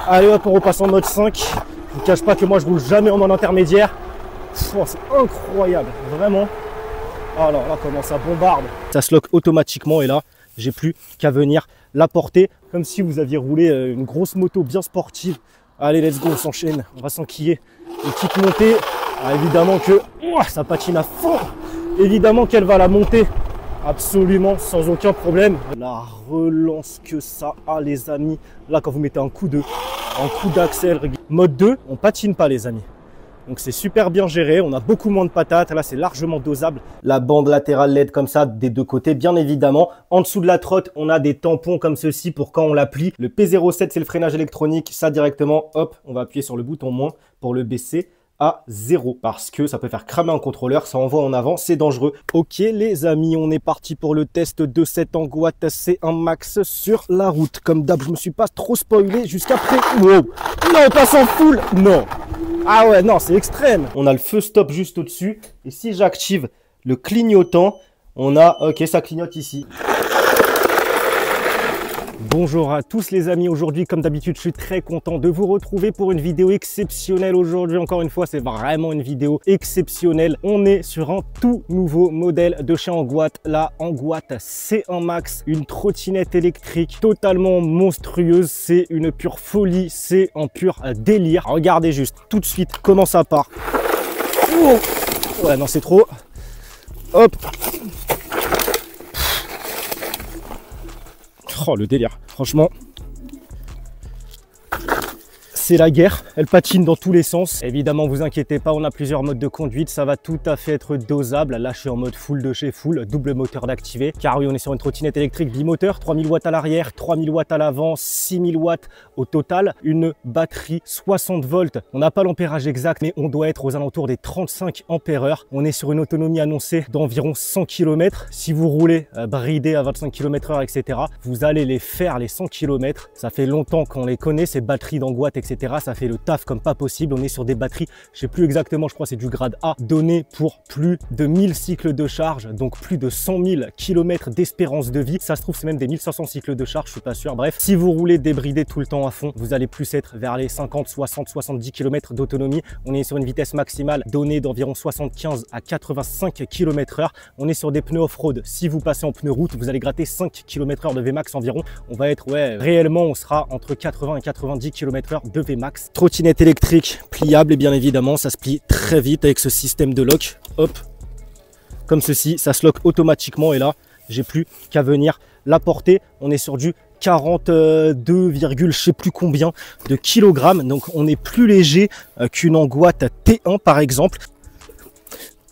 Allez hop, on repasse en mode 5. Je vous cache pas que moi je roule jamais en mode intermédiaire. Oh, c'est incroyable, vraiment. Alors là, comment ça bombarde. Ça se lock automatiquement et là, j'ai plus qu'à venir la porter comme si vous aviez roulé une grosse moto bien sportive. Allez, let's go, on s'enchaîne, on va s'enquiller. Une petite montée. Ah, évidemment que ça patine à fond. Évidemment qu'elle va la monter absolument sans aucun problème. La relance que ça a, les amis. Là, quand vous mettez un coup d'axel, mode 2, on patine pas, les amis. Donc c'est super bien géré, on a beaucoup moins de patates, là c'est largement dosable. La bande latérale LED comme ça des deux côtés, bien évidemment. En dessous de la trotte, on a des tampons comme ceci pour quand on la plie. Le P07, c'est le freinage électronique, ça directement, hop, on va appuyer sur le bouton moins pour le baisser à 0 parce que ça peut faire cramer un contrôleur, ça envoie en avant, c'est dangereux. Ok les amis, on est parti pour le test de cette Angoat C1 Max sur la route. Comme d'hab, je me suis pas trop spoilé jusqu'après. Wow. Non, on passe en full. Non. Ah ouais, non, c'est extrême. On a le feu stop juste au-dessus et si j'active le clignotant, on a, ok, ça clignote ici. Bonjour à tous les amis, aujourd'hui comme d'habitude je suis très content de vous retrouver pour une vidéo exceptionnelle. Aujourd'hui encore une fois c'est vraiment une vidéo exceptionnelle. On est sur un tout nouveau modèle de chez Angoat, la Angoat C1 Max, une trottinette électrique totalement monstrueuse, c'est une pure folie, c'est un pur délire. Regardez juste tout de suite comment ça part. Oh ouais non c'est trop, hop. Oh le délire, franchement, c'est la guerre, elle patine dans tous les sens. Évidemment, vous inquiétez pas, on a plusieurs modes de conduite, ça va tout à fait être dosable. Là, je suis en mode full de chez full, double moteur d'activer. Car oui, on est sur une trottinette électrique bimoteur, 3000 watts à l'arrière, 3000 watts à l'avant, 6000 watts au total. Une batterie 60 volts. On n'a pas l'ampérage exact, mais on doit être aux alentours des 35 ampères-heure. On est sur une autonomie annoncée d'environ 100 km. Si vous roulez bridé à 25 km/h, etc., vous allez les faire les 100 km. Ça fait longtemps qu'on les connaît, ces batteries d'Angoat, etc. Ça fait le taf comme pas possible. On est sur des batteries, je sais plus exactement, je crois c'est du grade A, donné pour plus de 1000 cycles de charge, donc plus de 100 000 km d'espérance de vie. Ça se trouve c'est même des 1500 cycles de charge, je suis pas sûr. Bref, si vous roulez débridé tout le temps à fond, vous allez plus être vers les 50, 60, 70 km d'autonomie. On est sur une vitesse maximale donnée d'environ 75 à 85 km/h. On est sur des pneus off-road. Si vous passez en pneus route, vous allez gratter 5 km/h de Vmax environ. On va être, réellement, on sera entre 80 et 90 km/h de Vmax. Trottinette électrique pliable et bien évidemment, ça se plie très vite avec ce système de lock. Hop, comme ceci, ça se lock automatiquement et là, j'ai plus qu'à venir la porter. On est sur du 42, je sais plus combien de kilogrammes, donc on est plus léger qu'une Angoat T1 par exemple.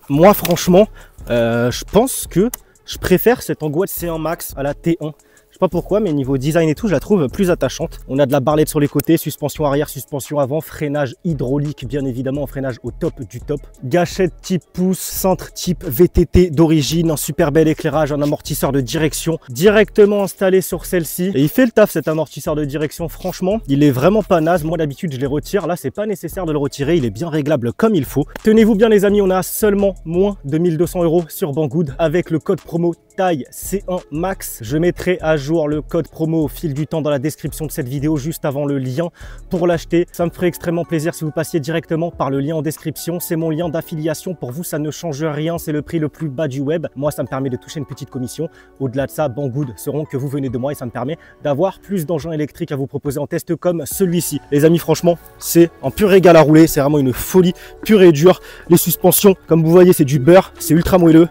Moi franchement, je pense que je préfère cette Angoat C1 Max à la T1. Je sais pas pourquoi, mais niveau design et tout, je la trouve plus attachante. On a de la barlette sur les côtés, suspension arrière, suspension avant, freinage hydraulique, bien évidemment, un freinage au top du top. Gâchette type pouce, cintre type VTT d'origine, un super bel éclairage, un amortisseur de direction directement installé sur celle-ci. Et il fait le taf cet amortisseur de direction, franchement, il est vraiment pas naze. Moi d'habitude, je les retire. Là, c'est pas nécessaire de le retirer, il est bien réglable comme il faut. Tenez-vous bien les amis, on a seulement moins de 1200 € sur Banggood avec le code promo taille C1 Max. Je mettrai à jour le code promo au fil du temps dans la description de cette vidéo juste avant le lien pour l'acheter. Ça me ferait extrêmement plaisir si vous passiez directement par le lien en description. C'est mon lien d'affiliation. Pour vous, ça ne change rien. C'est le prix le plus bas du web. Moi, ça me permet de toucher une petite commission. Au-delà de ça, Banggood sauront que vous venez de moi et ça me permet d'avoir plus d'engins électriques à vous proposer en test comme celui-ci. Les amis, franchement, c'est un pur régal à rouler. C'est vraiment une folie pure et dure. Les suspensions, comme vous voyez, c'est du beurre. C'est ultra moelleux.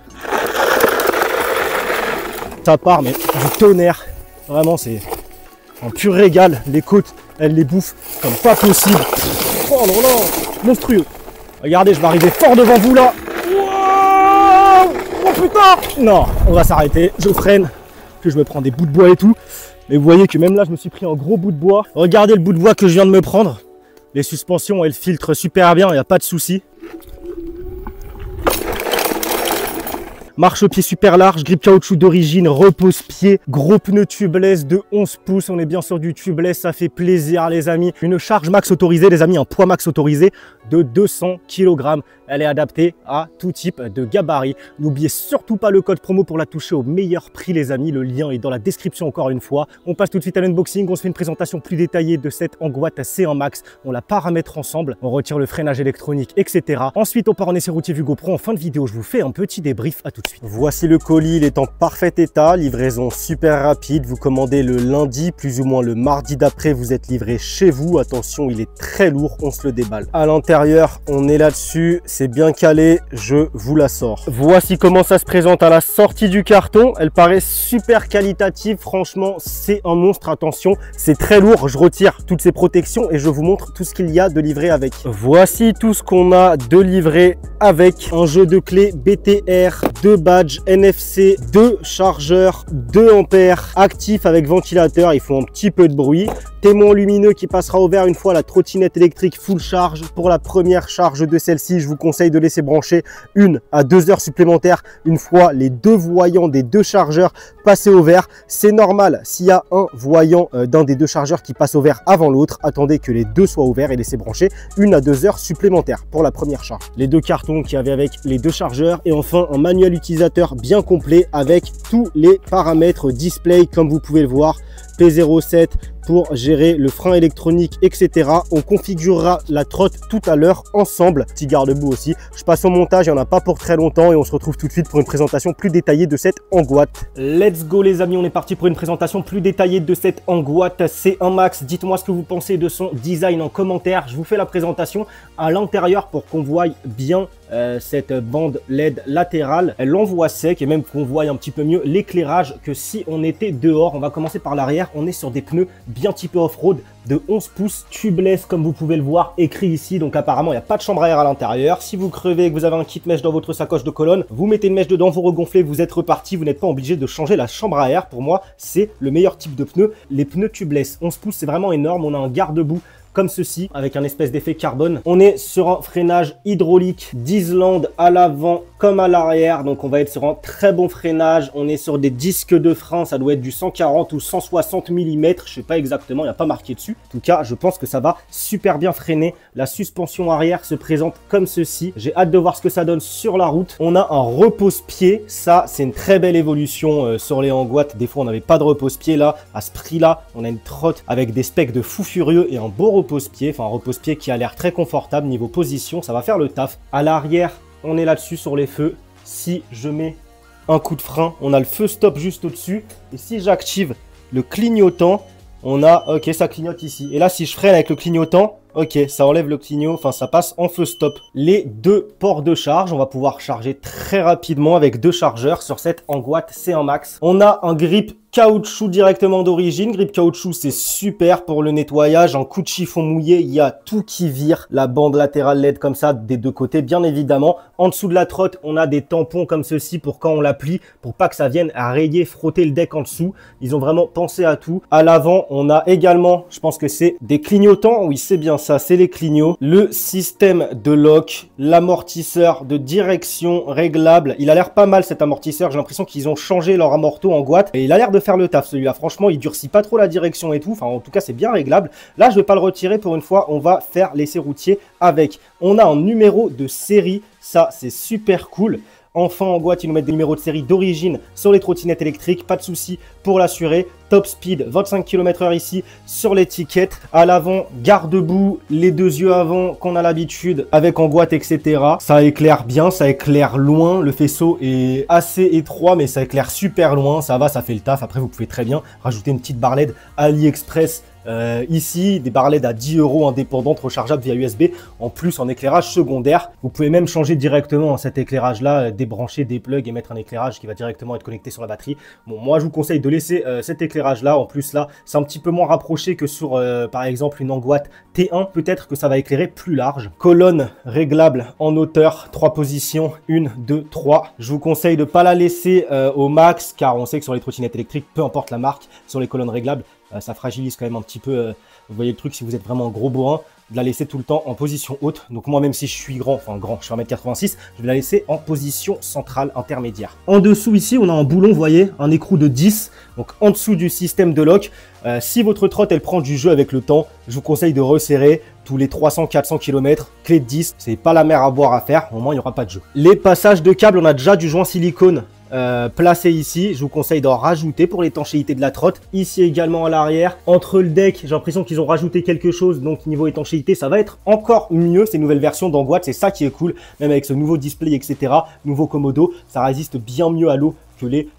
Ça part, mais du tonnerre. Vraiment, c'est un pur régal. Les côtes, elles les bouffent comme pas possible. Oh là là, monstrueux. Regardez, je vais arriver fort devant vous là. Wow, oh putain. Non, on va s'arrêter. Je freine. Que je me prends des bouts de bois et tout. Mais vous voyez que même là, je me suis pris un gros bout de bois. Regardez le bout de bois que je viens de me prendre. Les suspensions, elles filtrent super bien. Il n'y a pas de souci. Marche-pied super large, grip caoutchouc d'origine, repose-pied, gros pneu tubeless de 11 pouces. On est bien sur du tubeless, ça fait plaisir les amis. Une charge max autorisée les amis, un poids max autorisé de 200 kg. elle est adaptée à tout type de gabarit. N'oubliez surtout pas le code promo pour la toucher au meilleur prix les amis, le lien est dans la description encore une fois. On passe tout de suite à l'unboxing, on se fait une présentation plus détaillée de cette Angoat C1 Max, on la paramètre ensemble, on retire le freinage électronique, etc. Ensuite on part en essai routier Vugo Pro. En fin de vidéo je vous fais un petit débrief, à tout de suite. Voici le colis, il est en parfait état, livraison super rapide, vous commandez le lundi, plus ou moins le mardi d'après, vous êtes livré chez vous. Attention, il est très lourd, on se le déballe. À l'intérieur, on est là-dessus, c'est bien calé, je vous la sors. Voici comment ça se présente à la sortie du carton. Elle paraît super qualitative, franchement, c'est un monstre. Attention, c'est très lourd, je retire toutes ces protections et je vous montre tout ce qu'il y a de livré avec. Voici tout ce qu'on a de livré avec un jeu de clés BTR, 2 badges NFC, 2 chargeurs, 2 ampères, actifs avec ventilateur, ils font un petit peu de bruit. Témoin lumineux qui passera au vert une fois la trottinette électrique full charge. Pour la première charge de celle-ci, je vous conseille de laisser brancher 1 à 2 heures supplémentaires une fois les 2 voyants des 2 chargeurs passés au vert. C'est normal, s'il y a un voyant d'un des 2 chargeurs qui passe au vert avant l'autre, attendez que les 2 soient au vert et laissez brancher 1 à 2 heures supplémentaires pour la première charge. Les 2 cartons qui avaient avec les 2 chargeurs et enfin un manuel utilisateur bien complet avec tous les paramètres display comme vous pouvez le voir. P07 pour gérer le frein électronique, etc. On configurera la trotte tout à l'heure ensemble. Petit garde-boue aussi. Je passe au montage, il n'y en a pas pour très longtemps et on se retrouve tout de suite pour une présentation plus détaillée de cette Angoat. Let's go les amis, on est parti pour une présentation plus détaillée de cette Angoat C1 Max. Dites-moi ce que vous pensez de son design en commentaire. Je vous fais la présentation à l'intérieur pour qu'on voie bien cette bande LED latérale. Elle l'envoie sec et même qu'on voie un petit peu mieux l'éclairage que si on était dehors. On va commencer par l'arrière. On est sur des pneus bien typés off-road de 11 pouces tubeless comme vous pouvez le voir écrit ici. Donc apparemment il n'y a pas de chambre à air à l'intérieur. Si vous crevez et que vous avez un kit mèche dans votre sacoche de colonne, vous mettez une mèche dedans, vous regonflez, vous êtes reparti. Vous n'êtes pas obligé de changer la chambre à air. Pour moi c'est le meilleur type de pneu. Les pneus tubeless 11 pouces c'est vraiment énorme. On a un garde-boue comme ceci, avec un espèce d'effet carbone. On est sur un freinage hydraulique d'Islande à l'avant comme à l'arrière. Donc on va être sur un très bon freinage. On est sur des disques de frein, ça doit être du 140 ou 160 mm. Je sais pas exactement, il n'y a pas marqué dessus. En tout cas, je pense que ça va super bien freiner. La suspension arrière se présente comme ceci. J'ai hâte de voir ce que ça donne sur la route. On a un repose-pied. Ça, c'est une très belle évolution sur les Angoat. Des fois, on n'avait pas de repose-pied là. À ce prix-là, on a une trotte avec des specs de fou furieux et un beau repose-pied, enfin un repose-pied qui a l'air très confortable niveau position, ça va faire le taf. À l'arrière, on est là-dessus sur les feux. Si je mets un coup de frein, on a le feu stop juste au-dessus. Et si j'active le clignotant, on a, ok, ça clignote ici. Et là, si je freine avec le clignotant, ok, ça enlève le clignot, enfin ça passe en feu stop. Les 2 ports de charge, on va pouvoir charger très rapidement avec 2 chargeurs sur cette Angoat C1 Max. On a un grip caoutchouc directement d'origine. Grip caoutchouc, c'est super pour le nettoyage. En coup de chiffon mouillé, il y a tout qui vire. La bande latérale LED comme ça des 2 côtés, bien évidemment. En dessous de la trotte, on a des tampons comme ceci pour quand on la plie, pour pas que ça vienne à rayer, frotter le deck en dessous. Ils ont vraiment pensé à tout. À l'avant, on a également, je pense que c'est des clignotants. Oui, c'est bien ça, c'est les clignots. Le système de lock, l'amortisseur de direction réglable. Il a l'air pas mal cet amortisseur. J'ai l'impression qu'ils ont changé leur amorto en Angoat. Et il a l'air de faire le taf celui-là. Franchement, il durcit pas trop la direction et tout. Enfin, en tout cas, c'est bien réglable. Là, je vais pas le retirer pour une fois. On va faire l'essai routier avec. On a un numéro de série. Ça, c'est super cool. Enfin, Angoat, ils nous mettent des numéros de série d'origine sur les trottinettes électriques. Pas de souci pour l'assurer. Top speed, 25 km/h ici sur l'étiquette. À l'avant, garde-boue, les 2 yeux avant qu'on a l'habitude avec Angoat, etc. Ça éclaire bien, ça éclaire loin. Le faisceau est assez étroit, mais ça éclaire super loin. Ça va, ça fait le taf. Après, vous pouvez très bien rajouter une petite barre LED AliExpress. Ici, des barres LED à 10 € indépendantes rechargeables via USB, en plus en éclairage secondaire. Vous pouvez même changer directement cet éclairage-là, débrancher des plugs et mettre un éclairage qui va directement être connecté sur la batterie. Bon, moi, je vous conseille de laisser cet éclairage-là. En plus, là, c'est un petit peu moins rapproché que sur, par exemple, une Angoat T1. Peut-être que ça va éclairer plus large. Colonne réglable en hauteur, 3 positions, 1, 2, 3. Je vous conseille de ne pas la laisser au max, car on sait que sur les trottinettes électriques, peu importe la marque, sur les colonnes réglables, Ça fragilise quand même un petit peu, vous voyez le truc, si vous êtes vraiment un gros bourrin, de la laisser tout le temps en position haute. Donc moi, même si je suis grand, enfin grand, je suis 1m86, je vais la laisser en position centrale intermédiaire. En dessous ici, on a un boulon, vous voyez, un écrou de 10, donc en dessous du système de lock. Si votre trotte, elle prend du jeu avec le temps, je vous conseille de resserrer tous les 300-400 km, clé de 10, c'est pas la mer à boire à faire, au moins il n'y aura pas de jeu. Les passages de câbles, on a déjà du joint silicone placé ici, je vous conseille d'en rajouter pour l'étanchéité de la trotte. Ici également à l'arrière, entre le deck, j'ai l'impression qu'ils ont rajouté quelque chose, donc niveau étanchéité, ça va être encore mieux, ces nouvelles versions d'Angoite, c'est ça qui est cool, même avec ce nouveau display, etc., nouveau Komodo, ça résiste bien mieux à l'eau que les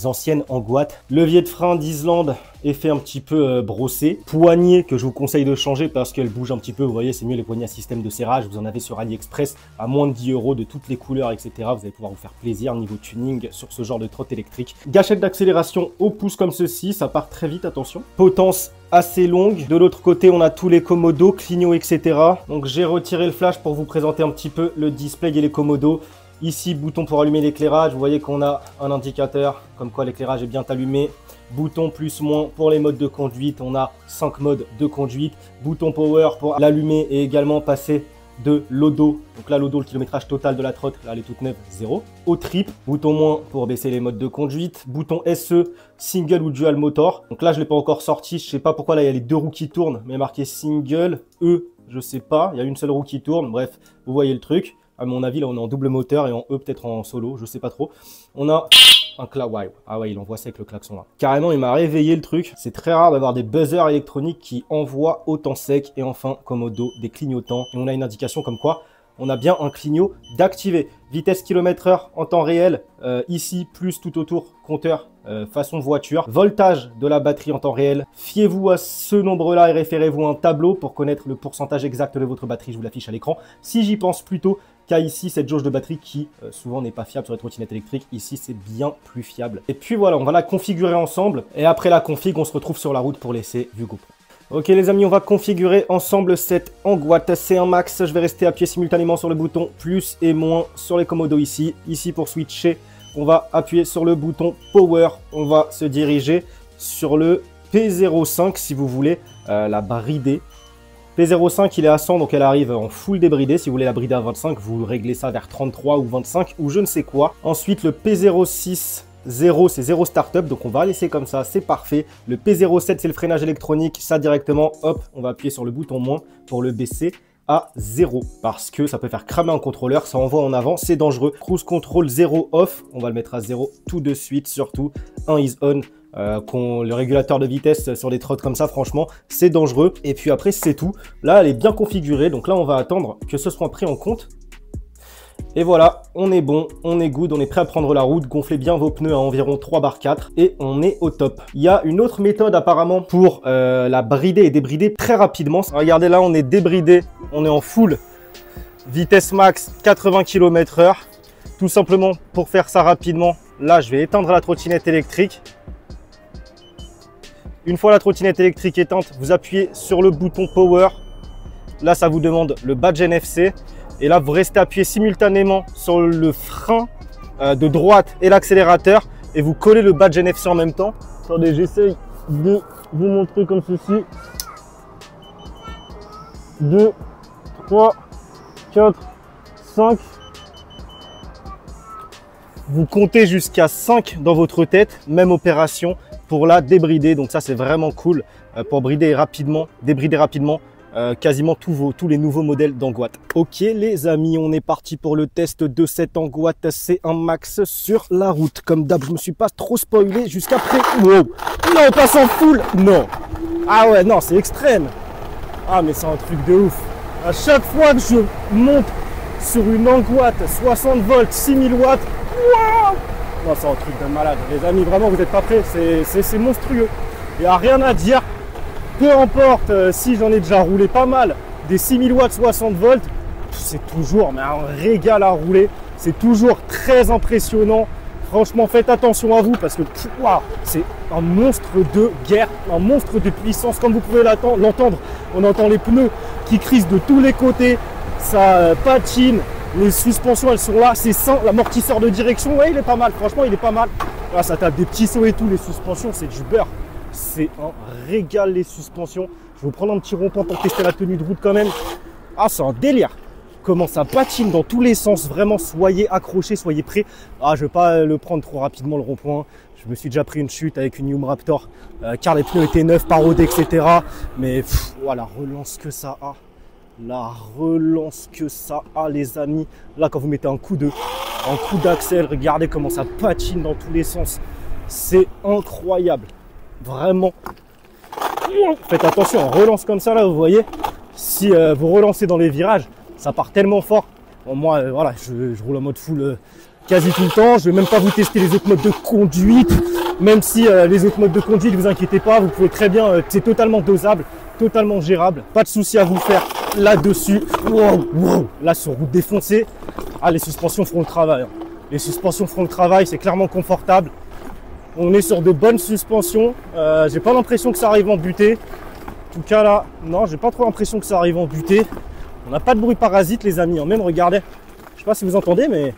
anciennes Angoite. Levier de frein d'Islande est fait un petit peu brossé. Poignée que je vous conseille de changer parce qu'elle bouge un petit peu. Vous voyez, c'est mieux les poignées à système de serrage. Vous en avez sur AliExpress à moins de 10 € de toutes les couleurs, etc. Vous allez pouvoir vous faire plaisir niveau tuning sur ce genre de trotte électrique. Gâchette d'accélération au pouce comme ceci. Ça part très vite, attention. Potence assez longue. De l'autre côté, on a tous les Komodo, clignots, etc. Donc j'ai retiré le flash pour vous présenter un petit peu le display et les Komodo. Ici, bouton pour allumer l'éclairage. Vous voyez qu'on a un indicateur comme quoi l'éclairage est bien allumé. Bouton plus moins pour les modes de conduite. On a 5 modes de conduite. Bouton power pour l'allumer et également passer de l'odo. Donc là, l'odo, le kilométrage total de la trotte, là, elle est toute neuve, 0. Au trip, bouton moins pour baisser les modes de conduite. Bouton SE, single ou dual motor. Donc là, je ne l'ai pas encore sorti. Je sais pas pourquoi là, il y a les deux roues qui tournent, mais marqué single, E, je sais pas. Il y a une seule roue qui tourne. Bref, vous voyez le truc. À mon avis, là, on est en double moteur et en E, peut-être en solo, je sais pas trop. On a un klaxon. Ouais. Ah ouais, il envoie sec le klaxon là. Carrément, il m'a réveillé le truc. C'est très rare d'avoir des buzzers électroniques qui envoient autant sec. Et enfin, Komodo, des clignotants. Et on a une indication comme quoi on a bien un clignot d'activer. Vitesse km/h en temps réel. Ici, plus tout autour, compteur façon voiture. Voltage de la batterie en temps réel. Fiez-vous à ce nombre-là et référez-vous à un tableau pour connaître le pourcentage exact de votre batterie. Je vous l'affiche à l'écran. Si j'y pense plutôt qu'à ici, cette jauge de batterie qui souvent n'est pas fiable sur les trottinettes électriques. Ici, c'est bien plus fiable. Et puis voilà, on va la configurer ensemble. Et après la config, on se retrouve sur la route pour l'essai du GoPro. Ok les amis, on va configurer ensemble cette Angoite C1 Max. Je vais rester appuyé simultanément sur le bouton plus et moins sur les Komodo ici. Ici pour switcher, on va appuyer sur le bouton Power. On va se diriger sur le P05 si vous voulez la brider. P05 il est à 100 donc elle arrive en full débridée. Si vous voulez la brider à 25, vous réglez ça vers 33 ou 25 ou je ne sais quoi. Ensuite le P06 0, c'est 0 startup, donc on va laisser comme ça, c'est parfait. Le P07, c'est le freinage électronique, ça directement, hop, on va appuyer sur le bouton moins pour le baisser à 0, parce que ça peut faire cramer un contrôleur, ça envoie en avant, c'est dangereux. Cruise control 0 off, on va le mettre à 0 tout de suite, surtout 1 is on. Le régulateur de vitesse sur des trottes comme ça, franchement, c'est dangereux. Et puis après, c'est tout. Là, elle est bien configurée, donc là, on va attendre que ce soit pris en compte. Et voilà, on est bon, on est good, on est prêt à prendre la route. Gonflez bien vos pneus à environ 3/4 et on est au top. Il y a une autre méthode apparemment pour la brider et débrider très rapidement. Regardez là, on est débridé, on est en full vitesse max 80 km/h. Tout simplement pour faire ça rapidement, là je vais éteindre la trottinette électrique. Une fois la trottinette électrique éteinte, vous appuyez sur le bouton Power. Là, ça vous demande le badge NFC. Et là, vous restez appuyé simultanément sur le frein de droite et l'accélérateur. Et vous collez le badge NFC en même temps. Attendez, j'essaye de vous montrer comme ceci. 2, 3, 4, 5. Vous comptez jusqu'à 5 dans votre tête. Même opération pour la débrider. Donc ça, c'est vraiment cool pour brider rapidement, débrider rapidement. Quasiment tous les nouveaux modèles d'Angoite. Ok les amis, on est parti pour le test de cette Angoite C1 Max sur la route. Comme d'hab, je me suis pas trop spoilé jusqu'à près. Wow. Non, on passe en full. Non. Ah ouais, non, c'est extrême. Ah mais c'est un truc de ouf. À chaque fois que je monte sur une Angoite 60 volts, 6000 watts. Wow. Non, c'est un truc de malade. Les amis, vraiment, vous n'êtes pas prêts. C'est monstrueux. Il n'y a rien à dire. Peu importe si j'en ai déjà roulé pas mal, des 6000 watts 60 volts, c'est toujours mais un régal à rouler. C'est toujours très impressionnant. Franchement, faites attention à vous parce que wow, c'est un monstre de guerre, un monstre de puissance. Comme vous pouvez l'entendre, on entend les pneus qui crissent de tous les côtés. Ça patine, les suspensions elles sont là, c'est sain. L'amortisseur de direction, ouais, il est pas mal. Franchement, il est pas mal. Là, ça tape des petits sauts et tout. Les suspensions, c'est du beurre. c'est un régal les suspensions. Je vais vous prendre un petit rond-point pour tester la tenue de route quand même. Ah, c'est un délire. Comment ça patine dans tous les sens. Vraiment, soyez accrochés, soyez prêts. Ah, je ne vais pas le prendre trop rapidement le rond-point. Je me suis déjà pris une chute avec une Yum Raptor car les pneus étaient neufs, parodés, etc. Mais voilà, relance que ça a. La relance que ça a, les amis. Là, quand vous mettez un coup d'axel, regardez comment ça patine dans tous les sens. C'est incroyable. Vraiment. Faites attention, on relance comme ça, là, vous voyez. Si vous relancez dans les virages, ça part tellement fort. Bon, moi, voilà, je roule en mode full quasi tout le temps. Je ne vais même pas vous tester les autres modes de conduite. Même si les autres modes de conduite, vous inquiétez pas, vous pouvez très bien, c'est totalement dosable, totalement gérable. Pas de souci à vous faire là-dessus. Wow, wow. Là, sur route défoncée, ah, les suspensions feront le travail. Hein. Les suspensions feront le travail, c'est clairement confortable. On est sur de bonnes suspensions. J'ai pas l'impression que ça arrive en butée. En tout cas là, non, j'ai pas trop l'impression que ça arrive en butée. On n'a pas de bruit parasite, les amis. Même regardez, je sais pas si vous entendez, mais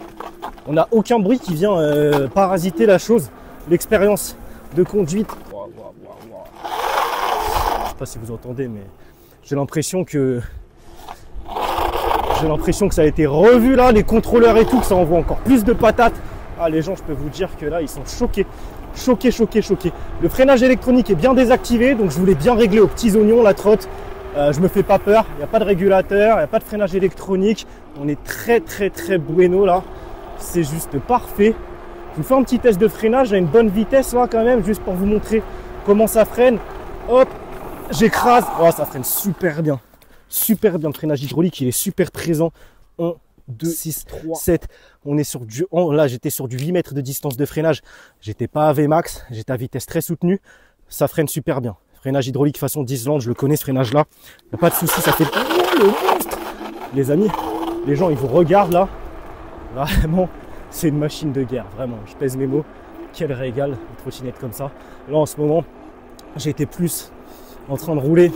on n'a aucun bruit qui vient parasiter la chose, l'expérience de conduite. Wow, wow, wow, wow. Je sais pas si vous entendez, mais j'ai l'impression que ça a été revu là, les contrôleurs et tout, que ça envoie encore plus de patates. Ah, les gens, je peux vous dire que là, ils sont choqués. Choqués, choqués, choqués. Le freinage électronique est bien désactivé, donc je voulais bien régler aux petits oignons la trotte. Je me fais pas peur, il n'y a pas de régulateur, il n'y a pas de freinage électronique. On est très, très, très bueno là. C'est juste parfait. Je vous fais un petit test de freinage à une bonne vitesse là quand même, juste pour vous montrer comment ça freine. Hop, j'écrase. Oh, ça freine super bien. Super bien, le freinage hydraulique, il est super présent. 1, 2, 6, 3, 7. On est sur du... Oh, là, j'étais sur du 8 mètres de distance de freinage. J'étais pas à Vmax, j'étais à vitesse très soutenue. Ça freine super bien. Freinage hydraulique façon d'Islande, je le connais ce freinage-là. Il n'y a pas de souci, ça fait... Oh, le monstre! Les amis, les gens, ils vous regardent là. Vraiment, c'est une machine de guerre, vraiment. Je pèse mes mots. Quel régal, une trottinette comme ça. Là, en ce moment, j'étais plus en train de rouler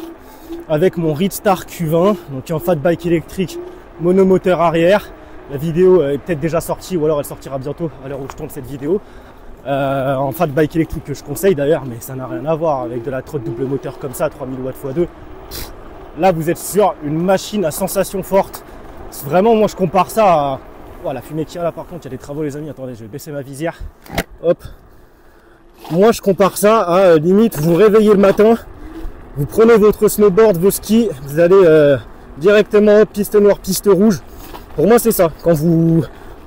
avec mon Reedstar Q20, donc un fat bike électrique monomoteur arrière. La vidéo est peut-être déjà sortie ou alors elle sortira bientôt à l'heure où je tourne cette vidéo. En fat bike électrique que je conseille d'ailleurs, mais ça n'a rien à voir avec de la trotte double moteur comme ça, 3000 watts x2. Là, vous êtes sur une machine à sensation forte. Vraiment, moi je compare ça à... Oh, la fumée qu'il y a là, par contre, il y a des travaux, les amis. Attendez, je vais baisser ma visière. Hop. Moi, je compare ça à limite, vous réveillez le matin, vous prenez votre snowboard, vos skis, vous allez directement piste noire, piste rouge. Pour moi, c'est ça. Quand vous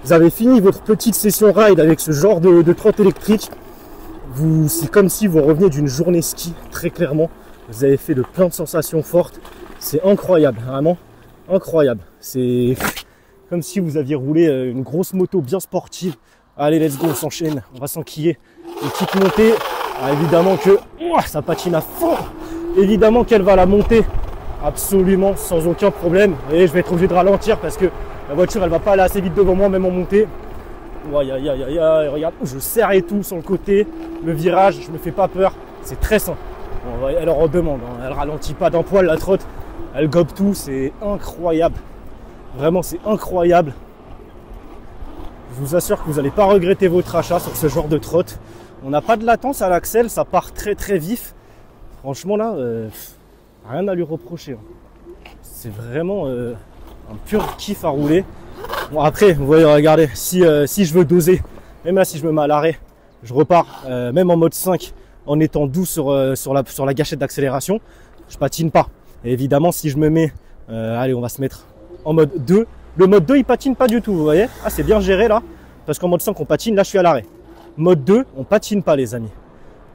avez fini votre petite session ride avec ce genre de trotte électrique, c'est comme si vous reveniez d'une journée ski, très clairement. Vous avez fait de plein de sensations fortes. C'est incroyable, vraiment incroyable. C'est comme si vous aviez roulé une grosse moto bien sportive. Allez, let's go, on s'enchaîne, on va s'enquiller. Une petite montée, ah, évidemment que ça patine à fond. Évidemment qu'elle va la monter absolument sans aucun problème. Et je vais être obligé de ralentir parce que la voiture, elle va pas aller assez vite devant moi, même en montée. Aïe, aïe, aïe, aïe, aïe, regarde, je serre et tout sur le côté. Le virage, je me fais pas peur, c'est très simple. Bon, elle en demande, hein. Elle ralentit pas d'un poil, la trotte. Elle gobe tout, c'est incroyable. Vraiment, c'est incroyable. Je vous assure que vous n'allez pas regretter votre achat sur ce genre de trotte. On n'a pas de latence à l'axel, ça part très très vif. Franchement là, rien à lui reprocher. Hein. C'est vraiment un pur kiff à rouler. Bon après, vous voyez, regardez, si je veux doser, même là si je me mets à l'arrêt, je repars même en mode 5 en étant doux sur la gâchette d'accélération, je patine pas. Et évidemment si je me mets, allez on va se mettre en mode 2, le mode 2 il patine pas du tout, vous voyez. Ah c'est bien géré là, parce qu'en mode 5 on patine, là je suis à l'arrêt. Mode 2, on patine pas les amis.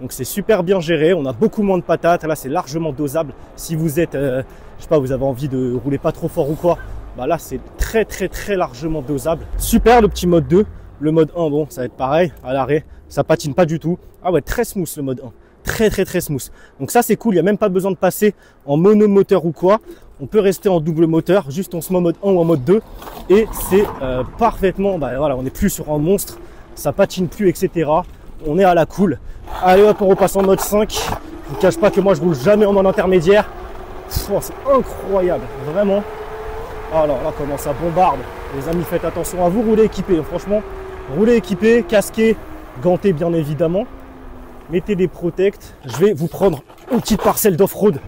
Donc c'est super bien géré, on a beaucoup moins de patates, là c'est largement dosable. Si vous êtes, je sais pas, vous avez envie de rouler pas trop fort ou quoi, bah là c'est très très très largement dosable. Super le petit mode 2, le mode 1 bon ça va être pareil, à l'arrêt, ça patine pas du tout. Ah ouais très smooth le mode 1, très très très smooth. Donc ça c'est cool, il n'y a même pas besoin de passer en monomoteur ou quoi. On peut rester en double moteur, juste on se met en mode 1 ou en mode 2 et c'est parfaitement, bah voilà, on n'est plus sur un monstre, ça patine plus etc. On est à la cool. Allez hop, on repasse en mode 5. Je vous cache pas que moi je roule jamais en mode intermédiaire. Oh, c'est incroyable, vraiment. Alors là comment ça bombarde. Les amis, faites attention à vous, roulez équipé. Franchement, roulez équipé, casqué, ganté bien évidemment. mettez des protects. Je vais vous prendre une petite parcelle d'off-road,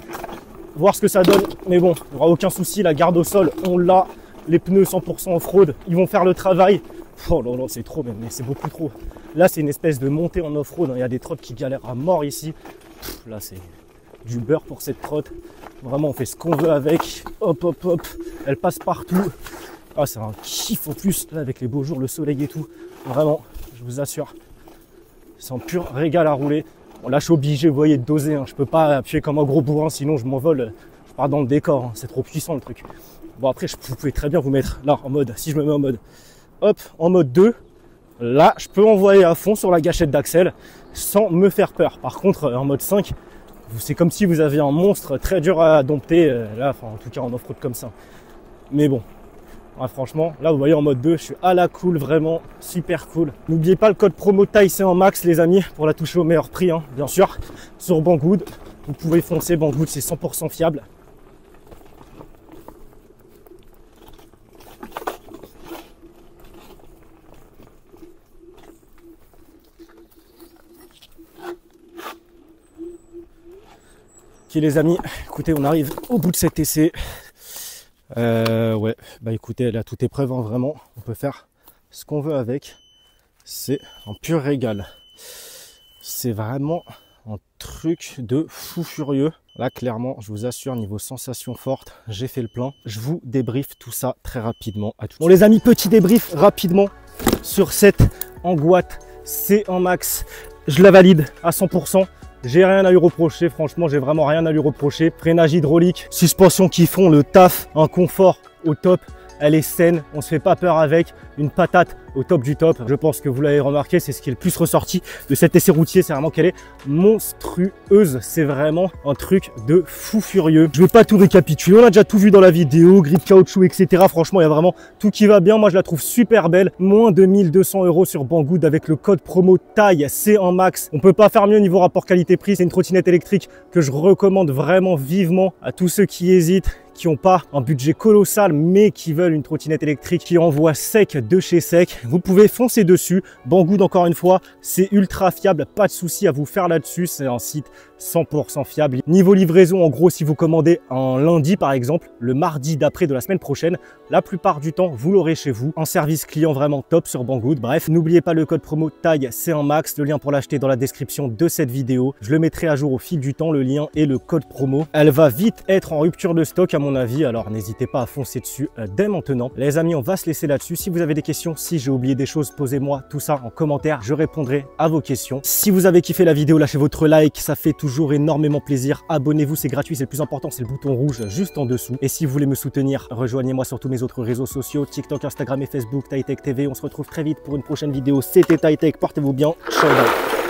voir ce que ça donne. Mais bon, il n'y aura aucun souci, la garde au sol, on l'a. Les pneus 100% off-road, ils vont faire le travail. Oh non, non, c'est trop même, mais c'est beaucoup trop. Là, c'est une espèce de montée en off-road. Il y a des trottes qui galèrent à mort ici. Là, c'est du beurre pour cette trotte. Vraiment, on fait ce qu'on veut avec. Hop, hop, hop. Elle passe partout. Ah, c'est un kiff en plus, là, avec les beaux jours, le soleil et tout. Vraiment, je vous assure, c'est un pur régal à rouler. Bon, là, je suis obligé, vous voyez, de doser. Hein. Je peux pas appuyer comme un gros bourrin, sinon je m'envole. Je pars dans le décor. Hein. C'est trop puissant, le truc. Bon, après, vous pouvez très bien vous mettre là, en mode, si je me mets en mode, hop, en mode 2, là, je peux envoyer à fond sur la gâchette d'axel sans me faire peur. Par contre, en mode 5, c'est comme si vous aviez un monstre très dur à dompter, là, enfin, en tout cas en off-road comme ça. Mais bon, ouais, franchement, là, vous voyez, en mode 2, je suis à la cool, vraiment super cool. N'oubliez pas le code promo TAICE en max, les amis, pour la toucher au meilleur prix, hein, bien sûr. Sur Banggood, vous pouvez foncer, Banggood, c'est 100% fiable. Ok les amis, écoutez, on arrive au bout de cet essai. Ouais, bah écoutez, elle a toute épreuve, hein, vraiment. On peut faire ce qu'on veut avec. C'est un pur régal. C'est vraiment un truc de fou furieux. Là, clairement, je vous assure, niveau sensation forte, j'ai fait le plein. Je vous débriefe tout ça très rapidement. À tout. Bon les amis, petit débrief rapidement sur cette Angoite C1 Max. Je la valide à 100%. J'ai rien à lui reprocher, franchement, j'ai vraiment rien à lui reprocher. Freinage hydraulique, suspension qui font le taf, un confort au top. Elle est saine, on se fait pas peur avec, une patate au top du top. Je pense que vous l'avez remarqué, c'est ce qui est le plus ressorti de cet essai routier, c'est vraiment qu'elle est monstrueuse. C'est vraiment un truc de fou furieux. Je vais pas tout récapituler, on a déjà tout vu dans la vidéo, grille caoutchouc, etc. Franchement, il y a vraiment tout qui va bien. Moi, je la trouve super belle. Moins de 1200 € sur Banggood avec le code promo TAICE C1 Max. On peut pas faire mieux niveau rapport qualité-prix. C'est une trottinette électrique que je recommande vraiment vivement à tous ceux qui hésitent, qui n'ont pas un budget colossal mais qui veulent une trottinette électrique qui envoie sec de chez sec. Vous pouvez foncer dessus. Banggood, encore une fois, c'est ultra fiable, pas de souci à vous faire là-dessus. C'est un site 100% fiable. Niveau livraison, en gros, si vous commandez un lundi par exemple, le mardi d'après de la semaine prochaine, la plupart du temps, vous l'aurez chez vous. Un service client vraiment top sur Banggood. Bref, n'oubliez pas le code promo TAICE C1 Max. Le lien pour l'acheter dans la description de cette vidéo. Je le mettrai à jour au fil du temps, le lien et le code promo. Elle va vite être en rupture de stock à mon avis, alors n'hésitez pas à foncer dessus dès maintenant. Les amis, on va se laisser là-dessus. Si vous avez des questions, si j'ai oublié des choses, posez-moi tout ça en commentaire. Je répondrai à vos questions. Si vous avez kiffé la vidéo, lâchez votre like. Ça fait toujours énormément plaisir. Abonnez-vous, c'est gratuit. C'est le plus important, c'est le bouton rouge juste en dessous. Et si vous voulez me soutenir, rejoignez-moi sur tous mes autres réseaux sociaux, TikTok, Instagram et Facebook, TAITech TV. On se retrouve très vite pour une prochaine vidéo. C'était TAITech. Portez-vous bien. Ciao. Bye.